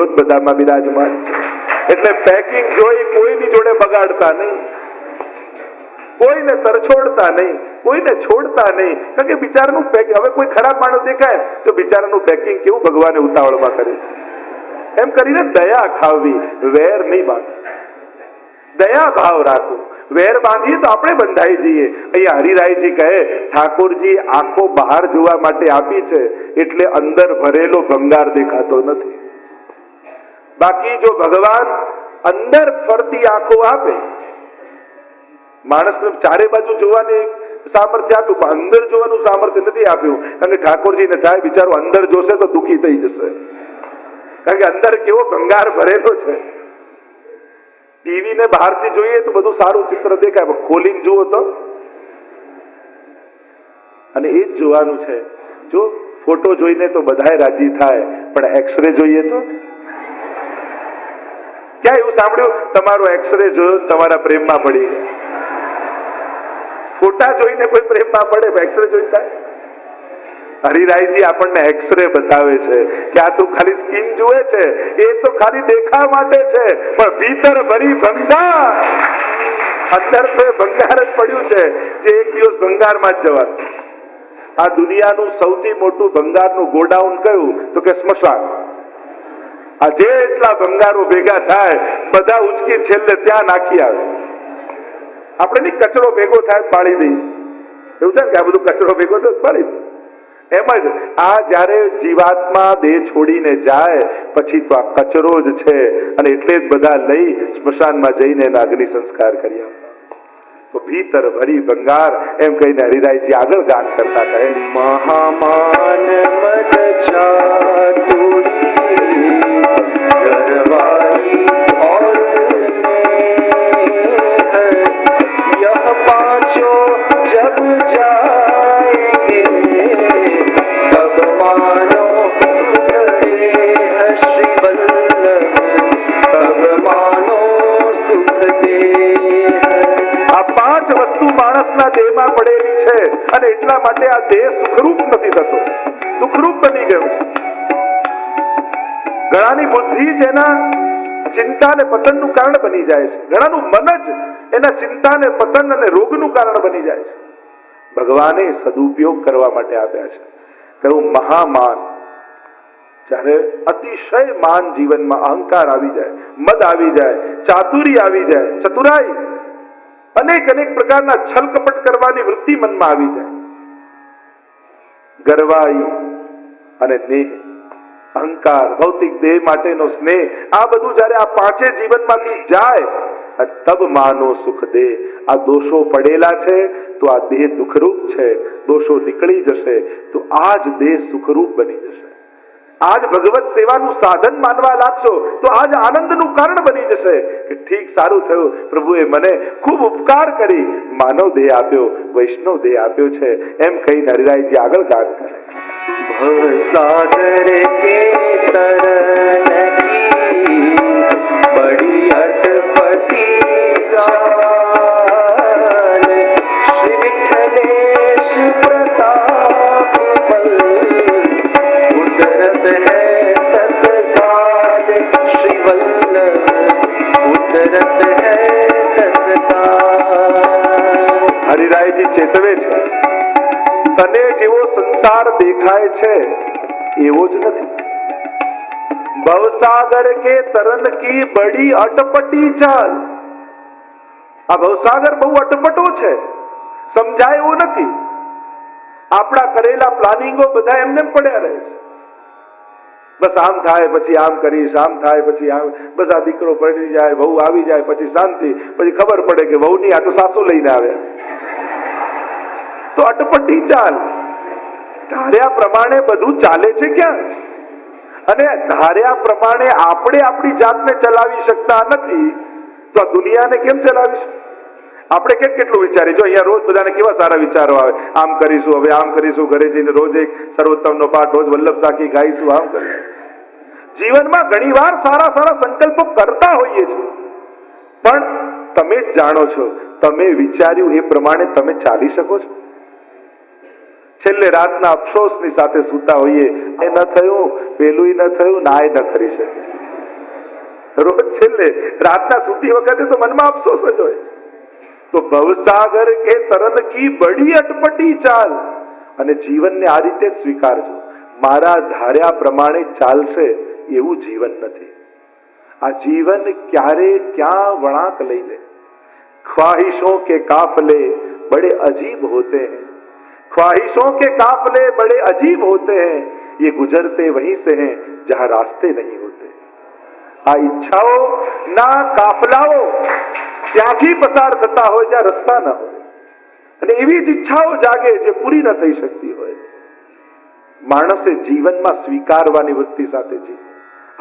જ બધામાં બિરાજમાન છે. એટલે પેકિંગ જોઈ કોઈની જોડે બગાડતા નહીં, કોઈને તરછોડતા નહીં, કોઈને છોડતા નહીં. કારણ કે બિચારાનું પેકિંગ, હવે કોઈ ખરાબ માણસ દેખાય તો બિચારાનું પેકિંગ કેવું ભગવાને ઉતાવળમાં કરે છે. એમ કરીને દયા ખાવવી, વેર નહીં બાંધવી. દયા ભાવ રાખો. વેર બાંધીએ તો આપણે બંધાઈ જઈએ. અહીંયા હરિરાયજી કહે, ઠાકોરજી આંખો બહાર જોવા માટે આપી છે એટલે અંદર ભરેલો ભંગાર દેખાતો નથી. બાકી જો ભગવાન અંદર ફરતી આંખો આપે, માણસને ચારે બાજુ જોવાની સામર્થ્ય આપ્યું પણ અંદર જોવાનું સામર્થ્ય નથી આપ્યું. કારણ કે ઠાકોરજીને થાય બિચારો અંદર જોશે તો દુઃખી થઈ જશે, કારણ કે અંદર કેવો ભંગાર ભરેલો છે. ટીવી ને બહારથી જોઈએ તો બધું સારું ચિત્ર દેખાય, પણ ખોલીને જુઓ તો, અને એ જ જોવાનું છે. જો ફોટો જોઈને તો બધાય રાજી થાય, પણ એક્સરે જોઈએ તો ક્યાં એવું સાંભળ્યું તમારો એક્સરે જોયો તમારા પ્રેમમાં પડી ગયા? ફોટા જોઈને કોઈ પ્રેમમાં પડે, એક્સરે જોઈ થાય? હરિરાયજી આપણને એક્સરે બતાવે છે કે આ તું ખાલી સ્કીન જુએ છે, એ તો ખાલી દેખાવ માટે છે, પણ ભીતર ભરી ભંગાર, અંદર તો ભંગાર જ પડ્યું છે જે એક દિવસ ભંગારમાં જ જવાનું. આ દુનિયાનું સૌથી મોટું ભંગારનું ગોડાઉન કયું? તો કે સ્મશાન. આ જેટલા ભંગારો ભેગા થાય બધા ઉચકી છેલ્લે ત્યાં નાખી આવે. આપણે ની કચરો ભેગો થાય પાડી દઈએ, એવું છે કે આ બધું કચરો ભેગો થયો પાડી દે. એમ જ આ જયારે જીવાત્મા દેહ છોડીને જાય પછી તો આ કચરો જ છે, અને એટલે જ બધા લઈ સ્મશાનમાં જઈને એના અગ્નિ સંસ્કાર કર્યા. તો ભીતર ભરી ભંગાર એમ કહીને હરિરાયજી આગળ ગાન કરતા કહે, મહામાન મદ ચાતુરી ગરવાઈ और यह पांचों जब जाएंगे तब मानो सुख देह श्री वल्लभ, तब मानो सुख देह. આ પાંચ વસ્તુ માણસના દેહમાં પડેલી છે અને એટલા માટે આ દેહ સુખરૂપ નથી થતો, દુઃખરૂપ બની ગયો છે. ઘણાની બુદ્ધિ જ એના ચિંતા અને પતનનું કારણ બની જાય છે. ઘણાનું મન જ એના ચિંતા અને પતન અને રોગનું કારણ બની જાય છે. ભગવાને સદુપયોગ કરવા માટે આપ્યા છે. કહ્યું મહામાન, જ્યારે અતિશય માન જીવનમાં અહંકાર આવી જાય, મદ આવી જાય, ચાતુરી આવી જાય, ચતુરાઈ, અનેક અનેક પ્રકારના છલ કપટ કરવાની વૃત્તિ મનમાં આવી જાય, ગરવાઈ અને દેહ, અહંકાર, ભૌતિક દેહ માટેનો સ્નેહ, આ બધું જયારે આ પાંચે જીવનમાંથી જાય તબ માનો સુખ દેહ. આ દોષો પડેલા છે તો આ દેહ દુઃખરૂપ છે, દોષો નીકળી જશે તો આ જ દેહ સુખરૂપ બની જશે. આજ ભગવત સેવાનું સાધન માનવા લાગશો તો આજ આનંદનું કારણ બની જશે કે ઠીક, સારું થયું, પ્રભુએ મને ખૂબ ઉપકાર કરી માનવ દેહ આપ્યો, વૈષ્ણવ દેહ આપ્યો છે, એમ કહીને હરિરાયજી આગળ ગાન કરે. भवसागर के तरन की बड़ी अटपटी चाल, श्री विठलेश प्रताप बल उतरत है तत्काल, श्री वल्लभ उतरत है तत्काल. હરિરાયજી ચેતવે છે, તને જેવો સંસાર દેખાય છે એવો જ નથી. ભવસાગર કે તરન કી બડી અટપટી ચાલ. આ ભવસાગર બહુ અટપટો છે, સમજાય એવું નથી. આપણા કરેલા પ્લાનિંગો બધા એમને પડ્યા રહે છે. બસ આમ થાય પછી આમ કરીશ, આમ થાય પછી આમ, બસ આ દીકરો પરણી જાય, વહુ આવી જાય પછી શાંતિ, પછી ખબર પડે કે વહુ ની આ તો સાસુ લઈને આવે. તો અટપટી ચાલ. ધાર્યા પ્રમાણે બધું ચાલે છે ક્યાં? અને ધાર્યા પ્રમાણે આપણે આપણી જાતને ચલાવી શકતા નથી તો આ દુનિયાને કેમ ચલાવીશું? આપણે કેટલું વિચારીએ. જો અહીંયા રોજ બધાને કેવા સારા વિચારો આવે, આમ કરીશું, હવે આમ કરીશું, ઘરે જઈને રોજ એક સર્વોત્તમનો પાઠ, રોજ વલ્લભ સાખી ગાઈશું, આમ કરીશું. જીવનમાં ઘણીવાર સારા સારા સંકલ્પો કરતા હોઈએ છીએ, પણ તમે જ જાણો છો તમે વિચાર્યું એ પ્રમાણે તમે ચાલી શકો છો? છેલ્લે રાતના અફસોસની સાથે સૂતા હોઈએ, એ ન થયું, પેલું ન થયું, ના એ ન કરી શકે. રોજ છેલ્લે રાતના સૂતી વખતે તો મનમાં અફસોસ જ હોય છે. તો ભવસાગર કે તરન કી બડી અટપટી ચાલ, અને જીવનને આ રીતે જ સ્વીકારજો. મારા ધાર્યા પ્રમાણે ચાલશે એવું જીવન નથી. આ જીવન ક્યારે ક્યાં વળાંક લઈ લે. ख्वाहिशों के काफले बड़े अजीब होते हैं, ख्वाहिशों के काफले बड़े अजीब होते हैं, ये गुजरते वहीं से हैं जहां रास्ते नहीं होते. આ ઈચ્છાઓ ના કાફલાઓ ત્યાંથી પસાર થતા હોય જ્યાં રસ્તા ન હોય, અને એવી જ ઈચ્છાઓ જાગે જે પૂરી ન થઈ શકતી હોય. માણસે જીવનમાં સ્વીકારવાની વૃત્તિ સાથે જીવે.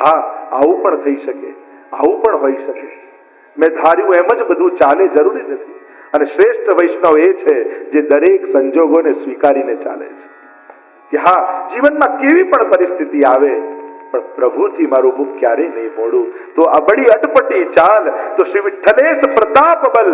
હા, આવું પણ થઈ શકે, આવું પણ હોઈ શકે. મેં ધાર્યું એમ જ બધું ચાલે જરૂરી નથી. અને શ્રેષ્ઠ વૈષ્ણવ એ છે જે દરેક સંજોગોને સ્વીકારીને ચાલે છે કે હા, જીવનમાં કેવી પણ પરિસ્થિતિ આવે પણ પ્રભુથી મારું મુખ ક્યારેય નહીં મોડું. તો આ બડી અટપટી ચાલ તો શ્રી વિઠ્ઠલેશ પ્રતાપ બલ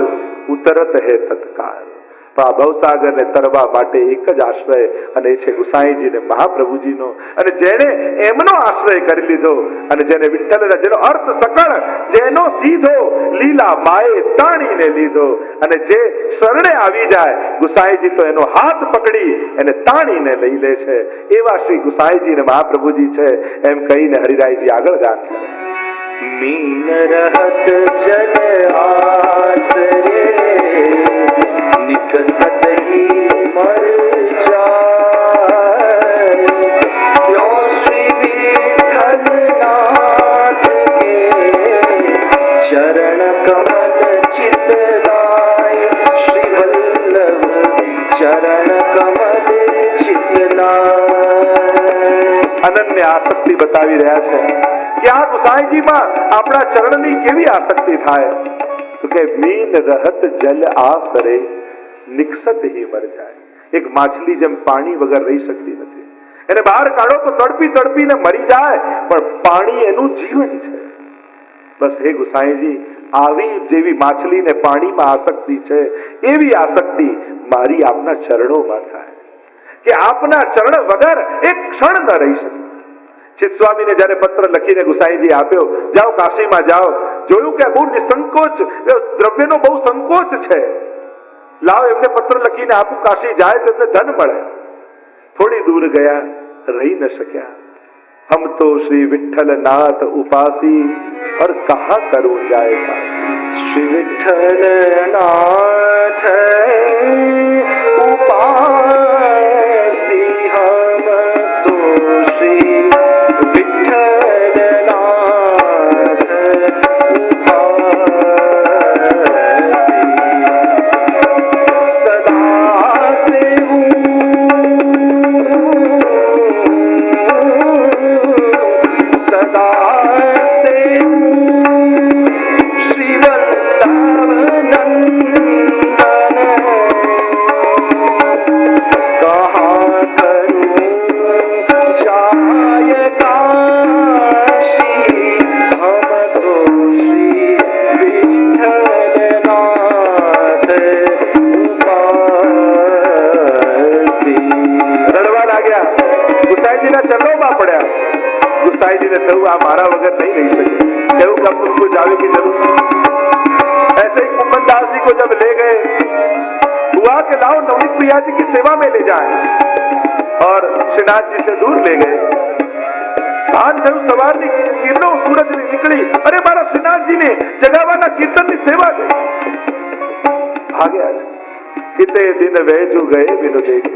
ઉતરત હે તત્કાલ. તો આ ભવસાગરને તરવા માટે એક જ આશ્રય, અને એ છે ગુસાઈજી ને મહાપ્રભુજીનો. અને જેને એમનો આશ્રય કરી લીધો, અને જેને વિઠ્ઠલના જેનો અર્થ સકળ, જેનો સીધો લીલા માએ તાણીને લીધો, અને જે શરણે આવી જાય ગુસાઈજી તો એનો હાથ પકડી એને તાણીને લઈ લે છે. એવા શ્રી ગુસાઈજી ને મહાપ્રભુજી છે. એમ કહીને હરિરાયજી આગળ ગાન કરે. मीन रहत जल आसरे निकसत ही मर जाए, त्यों श्री विठ्ठल नाथ के चरण कमल चित लाए, श्री वल्लभ चरण कमल चित लाए. અનન્ય આસક્તિ બતાવી રહ્યા છે કે આ ગુસાઈજીમાં આપણા ચરણની કેવી આસક્તિ થાય. તો કે મીન રહત જલ આસરે નિકસત હી મર જાય. એક માછલી જેમ પાણી વગર રહી શકતી નથી. એને બહાર કાઢો તો તડપી તડપીને મરી જાય, પણ પાણી એનું જીવન છે. બસ હે ગુસાઈજી, આવી જેવી માછલીને પાણીમાં આસક્તિ છે, એવી આસક્તિ મારી આપના ચરણોમાં થાય કે આપના ચરણ વગર એક ક્ષણ ન રહી શકે. ચિત્તસ્વામીને જ્યારે પત્ર લખીને ગુસાઈજી આપ્યો, જાઓ કાશીમાં જાઓ, જોયું કે બહુ નિસંકોચ, દ્રવ્યનો બહુ સંકોચ છે, લાવ એમને પત્ર લખીને આપું, કાશી જાય તો એમને ધન મળે. થોડી દૂર ગયા, રહી ન શક્યા. हम तो श्री विठ्ठल नाथ उपासी और कहाँ करूं जाएगा. श्री विठ्ठल नाथ उपासी हम तो श्री विठ्ठल नाथ उपासी सदा से मारा वगैरह नहीं रह सके. कहूँ कि अब तुमको जाने की जरूरत नहीं. ऐसे ही कुंभन दास जी को जब ले गए, हुआ कि लाओ नवनीत प्रिया जी की सेवा में ले जाए, और श्रीनाथ जी से दूर ले गए. भान थયું સવારની કિરણો સૂરજની નીકળી, અરે મારા શ્રીનાથજી ને જગાવાના કીર્તનની સેવા કરી. ભાગ્યા છે कितने दिन वैजू गए बिनु देखे.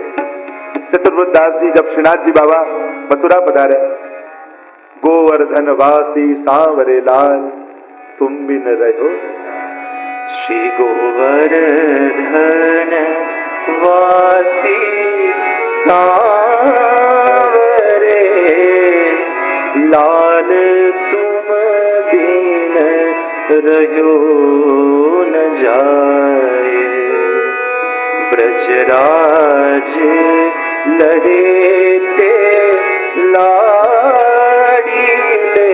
चतुर्भुज दास जी जब श्रीनाथ जी बाबा मथुरा पधारे, गोवर्धन वासी सांवरे लाल तुम बिन रहो. श्री गोवर्धन वासी सांवरे लाल तुम बिन रहो न जाए. ब्रजराज लड़े ते लाड़ी ले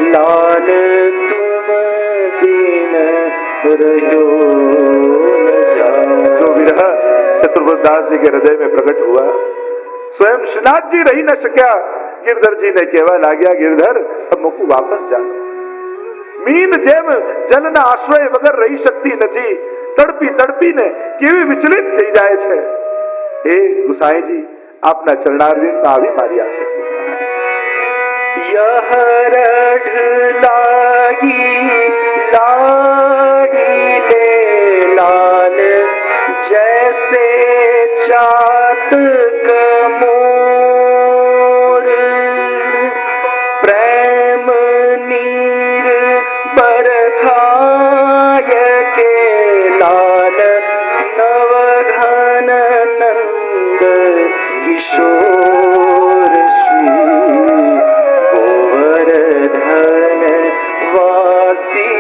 लाल तुम बिन रहो न जाए. जो विरह चतुर्भुज दास जी के हृदय में प्रकट हुआ, स्वयं श्रीनाथ जी रही न शक्या. गिरधर जी ने कहवा लाग्या, गिरधर अब मुकु वापस जा. મીન જેમ જલના આશ્રય વગર રહી શકતી નથી, તડપી તડપીને કેવી વિચલિત થઈ જાય છે. હે ગુસાઈજી, આપના ચરણારવિંદ આવી મારી આશક્તિ. यह रढ़ लागी लाडीले लाल जैसे चातक मोर, प्रेम नीर बरखाय के लाल नवघन नंद किशोर श्री गोवर्धन वासी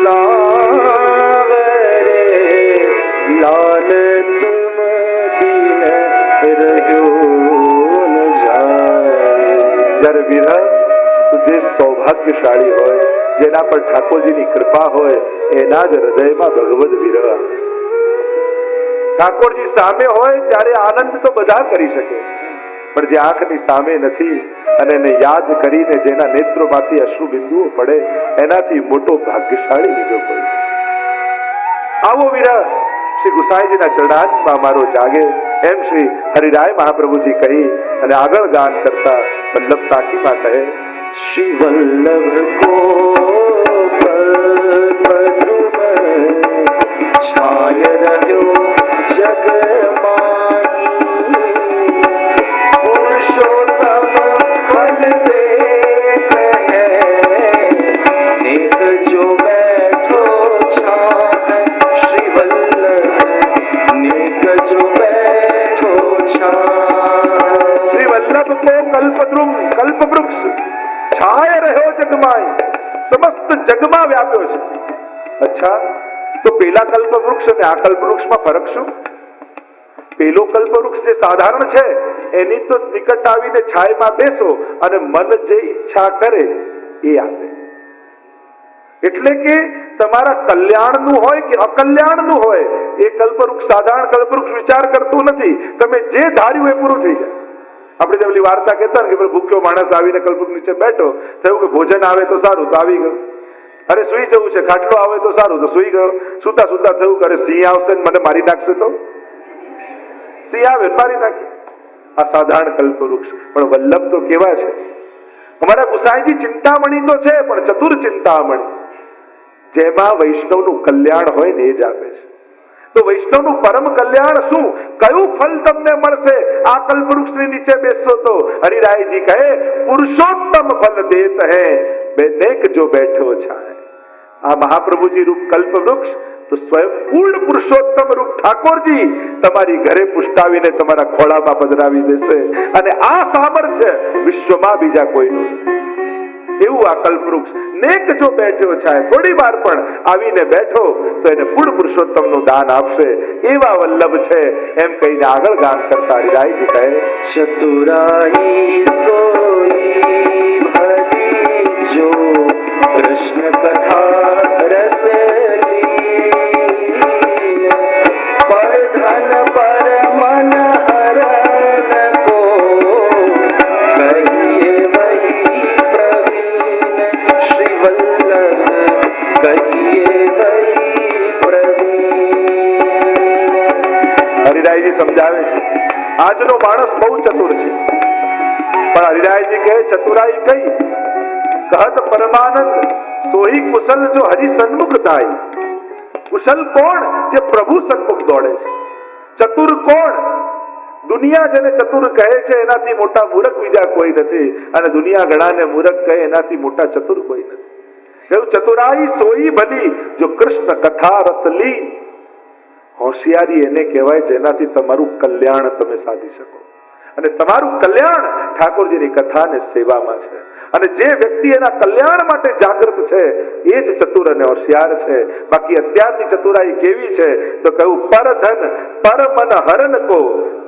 सांवरे लाल तुम बिन રહ્યો ન જાય. જ્યારે વિરહ જે સૌભાગ્યશાળી હોય, જેના પર ઠાકોરજીની કૃપા હોય, એના જ હૃદયમાં ભગવદ વિરહ. ઠાકોરજી સામે હોય ત્યારે આનંદ તો બધા કરી શકે, પણ જે આંખની સામે નથી અને એને યાદ કરીને જેના નેત્રોમાંથી અશ્રુ બિંદુઓ પડે, એનાથી મોટો ભાગ્યશાળી બીજો કોઈ. આવો વિરહ શ્રી ગુસાઈજીના ચરણારવિંદમાં મારો જાગે, એમ શ્રી હરિરાય મહાપ્રભુજી કહી અને આગળ ગાન કરતા વલ્લભ સાખીમાં કહે, શ્રી વલ્લભ કો પદ્રુમ છાય રહ્યો જગ માહી, પુરુષોત્તમ ફલ દેત હૈ નેક જો બેઠો છાહ. શ્રી વલ્લભ નેક જો બેઠો છાહ. શ્રી વલ્લભ કો કલ્પદ્રુમ, કલ્પવૃક્ષ છાય રહ્યો જગમાય, સમસ્ત જગમાં વ્યાપ્યો છે. અચ્છા, તો પેલા કલ્પવૃક્ષ અને આ કલ્પવૃક્ષમાં ફરક શું? પેલો કલ્પવૃક્ષ જે સાધારણ છે એની તો નિકટ આવીને છાયમાં બેસો અને મન જે ઈચ્છા કરે એ આપે. એટલે કે તમારા કલ્યાણનું હોય કે અકલ્યાણનું હોય, એ કલ્પવૃક્ષ સાધારણ કલ્પવૃક્ષ વિચાર કરતું નથી. તમે જે ધાર્યું એ પૂરું થઈ જાય. આપણે જે પેલી વાર્તા કહેતા ને કે ભૂખ્યો માણસ આવીને કલ્પવૃક્ષ નીચે બેઠો, થયું કે ભોજન આવે તો સારું, તો આવી ગયું. અરે સુઈ જવું છે, ખાટલો આવે તો સારું, તો સુઈ ગયો. સુતા સુતા થયું કે અરે સિંહ આવશે ને મને મારી નાખશે, તો સિંહ આવે મારી નાખે. આ સાધારણ કલ્પવૃક્ષ. પણ વલ્લભ તો કેવા છે! અમારા ગુસાઈજી ચિંતામણી તો છે, પણ ચતુર ચિંતામણી, જેમાં વૈષ્ણવનું કલ્યાણ હોય ને એ જ આપે છે. તો વૈષ્ણવનું પરમ કલ્યાણ શું, કયું ફલ તમને મળશે આ કલ્પવૃક્ષની નીચે બેસશો તો? હરિરાયજી કહે, પુરુષોત્તમ ફલ દેત હૈ બેનેક જો બેઠો છાય. આ મહાપ્રભુજી રૂપ કલ્પવૃક્ષ તો સ્વયં પૂર્ણ પુરુષોત્તમ રૂપ ઠાકોરજી તમારી ઘરે પુષ્ટાવીને તમારા ખોળામાં પધરાવી દેશે. અને આ સામર્થ્ય વિશ્વમાં બીજા કોઈનું નથી. એવું આ કલ્પવૃક્ષ નેક જો બેઠો છે, થોડી વાર પણ આવીને બેઠો તો એને પૂર્ણ પુરુષોત્તમ નું દાન આપશે. એવા વલ્લભ છે, એમ કહીને આગળ ગાન કરતા હરિરાયજી કહે, ચતુરાઈ સોઈ ભરી જો કૃષ્ણ કથા રસ લીન, પર ધન પર મન હરણ કો કહીએ વહી પ્રવીણ. શ્રી વલ્લભ કહીએ વહી પ્રવીણ. હરિરાયજી સમજાવે છે, આજનો માણસ બહુ ચતુર છે, પણ હરિરાયજી કહે ચતુરાઈ કઈ? કહત પરમાનંદ સોહી કુશલ જો હરિ સન્મુખ થાય. કુશલ કોણ? જે પ્રભુ સન્મુખ દોડે છે. ચતુર કોણ? દુનિયા જેને ચતુર કહે છે એનાથી મોટા મૂર્ખ બીજા કોઈ નથી, અને દુનિયા ઘણાને મૂર્ખ કહે એનાથી મોટા ચતુર કોઈ નથી. એવું ચતુરાઈ સોઈ ભલી જો કૃષ્ણ કથા રસ લી. હોશિયારી એને કહેવાય જેનાથી તમારું કલ્યાણ તમે સાધી શકો, અને તમારું કલ્યાણ ઠાકોરજીની કથા અને સેવામાં છે. અને જે વ્યક્તિ એના કલ્યાણ માટે જાગૃત છે એ જ ચતુર અને હોશિયાર છે. બાકી અત્યારની ચતુરાઈ કેવી છે તો કહ્યું, પર ધન પર મન હરણ કો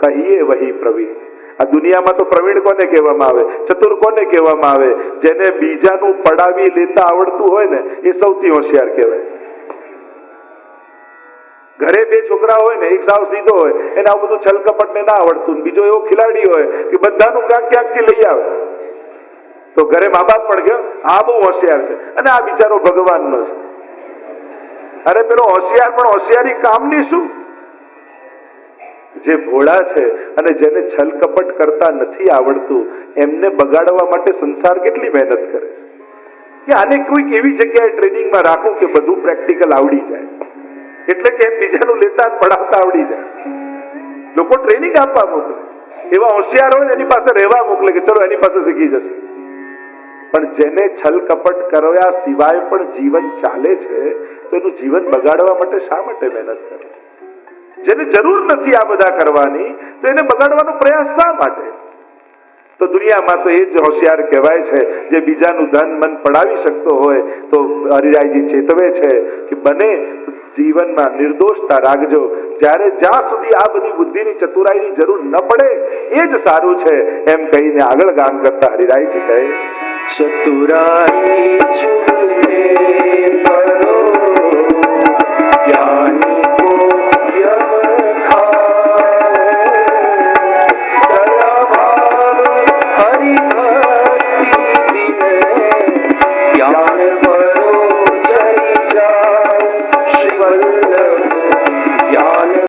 કહીએ વહી પ્રવીણ. આ દુનિયામાં તો પ્રવીણ કોને કહેવામાં આવે, ચતુર કોને કહેવામાં આવે? જેને બીજાનું પડાવી લેતા આવડતું હોય ને એ સૌથી હોશિયાર કહેવાય. ઘરે બે છોકરા હોય ને, એક સાવ સીધો હોય, એને આ બધું છલકપટ ને ના આવડતું, બીજો એવો ખિલાડી હોય કે બધાનું ક્યાંક ક્યાંકથી લઈ આવે, તો ઘરે મા બાપ પણ ગયો આ બહુ હોશિયાર છે અને આ બિચારો ભગવાનનો છે. અરે પેલો હોશિયાર પણ હોશિયારી કામની શું? જે ભોળા છે અને જેને છલ કપટ કરતા નથી આવડતું એમને બગાડવા માટે સંસાર કેટલી મહેનત કરે છે કે આને કોઈક એવી જગ્યાએ ટ્રેનિંગમાં રાખું કે બધું પ્રેક્ટિકલ આવડી જાય, એટલે કે બીજાનું લેતા પડાવતા આવડી જાય. લોકો ટ્રેનિંગ આપવા મોકલે, એવા હોશિયાર હોય એની પાસે રહેવા મોકલે કે ચલો એની પાસે શીખી જશે. પણ જેને છલ કપટ કર્યા સિવાય પણ જીવન ચાલે છે તો એનું જીવન બગાડવા માટે શા માટે મહેનત કરે? જેને જરૂર નથી આ બધા કરવાની તો એને બગાડવાનો પ્રયાસ શા માટે? તો દુનિયામાં તો એ જ હોશિયાર કહેવાય છે જે બીજાનું ધન મન પડાવી શકતો હોય. તો હરિરાયજી ચેતવે છે કે બને તો જીવનમાં નિર્દોષતા રાખજો. જ્યાં સુધી આ બધી બુદ્ધિની ચતુરાઈની જરૂર ન પડે એ જ સારું છે એમ કહીને આગળ ગાન કરતા હરિરાયજી કહે ચતુરાઈ